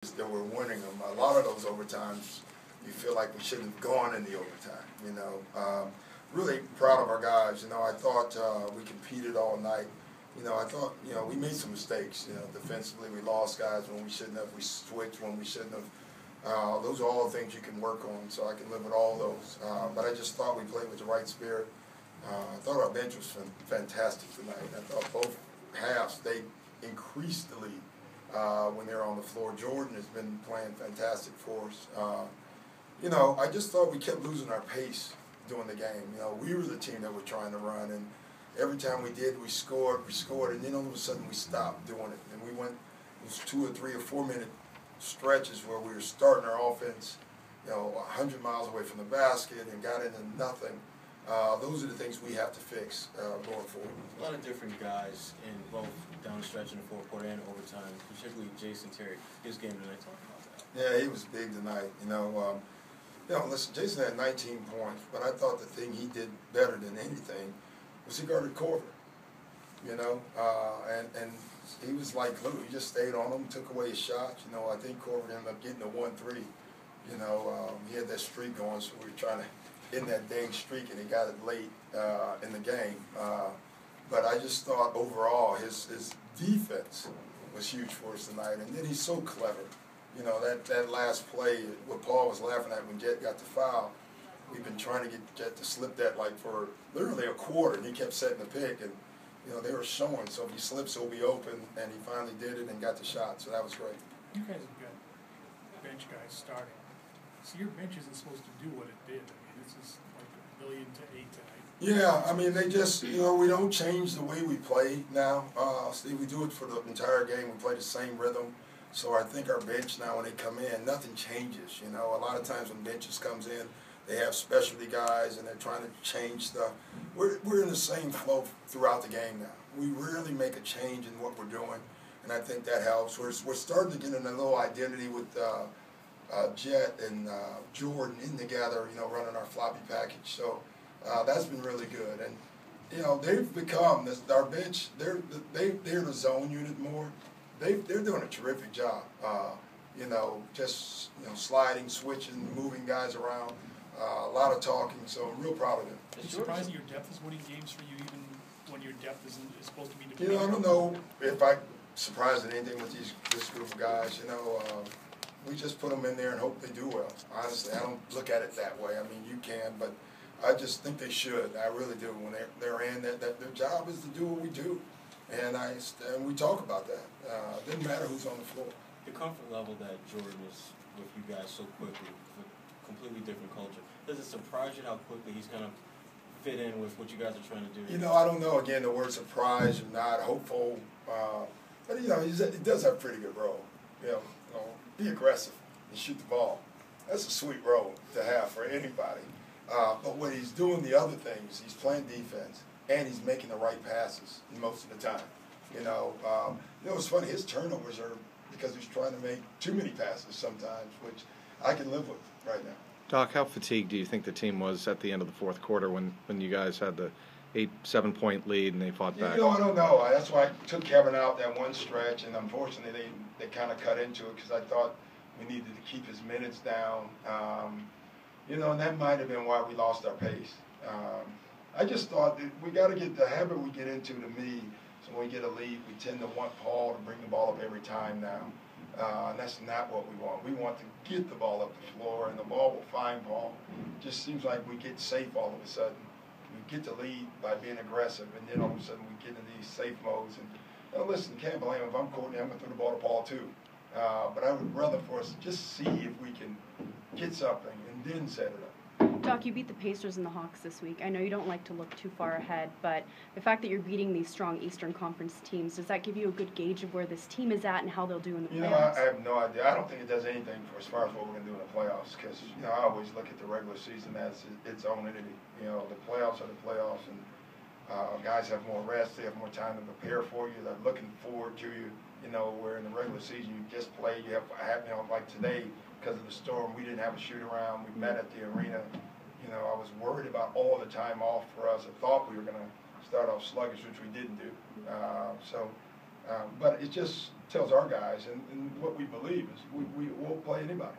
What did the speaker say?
that we're winning them. A lot of those overtimes, you feel like we shouldn't have gone in the overtime. Really proud of our guys. I thought we competed all night. I thought we made some mistakes. Defensively we lost guys when we shouldn't have. We switched when we shouldn't have. Those are all things you can work on. So I can live with all those. But I just thought we played with the right spirit. I thought our bench was fantastic tonight. I thought both halves they increased the lead. When they're on the floor. Jordan has been playing fantastic for us. I just thought we kept losing our pace during the game. We were the team that were trying to run, and every time we did, we scored, and then all of a sudden we stopped doing it. And we went, it was 2 or 3 or 4 minute stretches where we were starting our offense, 100 miles away from the basket and got into nothing. Those are the things we have to fix going forward. A lot of different guys in both down the stretch in the fourth quarter and overtime, particularly Jason Terry. His game tonight, talk about that. Yeah, he was big tonight. Listen, Jason had 19 points, but I thought the thing he did better than anything was he guarded Corver. And he was like, look, he just stayed on him, took away his shots. I think Corver ended up getting a 1-3. He had that streak going, so we were trying to in that dang streak, and he got it late in the game. But I just thought overall his defense was huge for us tonight. And then he's so clever. That last play, what Paul was laughing at when Jet got the foul, we've been trying to get Jet to slip that like for literally a quarter, and he kept setting the pick. And, they were showing, so if he slips, he'll be open. And he finally did it and got the shot, so that was great. You guys have got bench guys starting. So your bench isn't supposed to do what it did. This is like 1 billion to 8 tonight. Yeah, they just, we don't change the way we play now. Steve, we do it for the entire game. We play the same rhythm. So I think our bench now, when they come in, nothing changes. A lot of times when benches comes in, they have specialty guys and they're trying to change stuff. We're in the same flow throughout the game now. We rarely make a change in what we're doing, and I think that helps. We're starting to get in a little identity with Jet and Jordan in together, running our floppy package. So that's been really good. And, they've become, our bench, they're the zone unit more. They're doing a terrific job, sliding, switching, moving guys around, a lot of talking, so I'm real proud of them. Are you surprised that your depth is winning games for you even when your depth is supposed to be depleted? I don't know if I'm surprised at anything with this group of guys. We just put them in there and hope they do well. Honestly, I don't look at it that way. You can, but I just think they should. I really do. When they're in, that their job is to do what we do. And we talk about that. It doesn't matter who's on the floor. The comfort level that Jordan is with you guys so quickly, with a completely different culture, does it surprise you how quickly he's going to fit in with what you guys are trying to do? I don't know, again, the word surprise or not, hopeful. But, he does have a pretty good role. Be aggressive and shoot the ball. That's a sweet role to have for anybody. But when he's doing the other things, he's playing defense. And he's making the right passes most of the time. It's funny, his turnovers are because he's trying to make too many passes sometimes, which I can live with right now. Doc, how fatigued do you think the team was at the end of the fourth quarter when you guys had the 7 point lead and they fought back? I don't know. That's why I took Kevin out that one stretch, and unfortunately they kind of cut into it because I thought we needed to keep his minutes down. And that might have been why we lost our pace. I just thought that we got to get the habit we get into, to me, so when we get a lead, we tend to want Paul to bring the ball up every time now. And that's not what we want. We want to get the ball up the floor, and the ball will find Paul. It just seems like we get safe all of a sudden. We get the lead by being aggressive, and then all of a sudden we get into these safe modes. And listen, can't blame him. If I'm Courtney, I'm going to throw the ball to Paul too. But I would rather for us to just see if we can get something and then set it up. Doc, you beat the Pacers and the Hawks this week. I know you don't like to look too far ahead, but the fact that you're beating these strong Eastern Conference teams, does that give you a good gauge of where this team is at and how they'll do in the playoffs? I have no idea. I don't think it does anything as far as what we're going to do in the playoffs because, I always look at the regular season as its own entity. The playoffs are the playoffs, and guys have more rest. They have more time to prepare for you. They're looking forward to you. Where in the regular season you just play. You have, like today, because of the storm, we didn't have a shoot-around. We met at the arena. I was worried about all the time off for us. I thought we were going to start off sluggish, which we didn't do. So But it just tells our guys, and what we believe is we won't play anybody.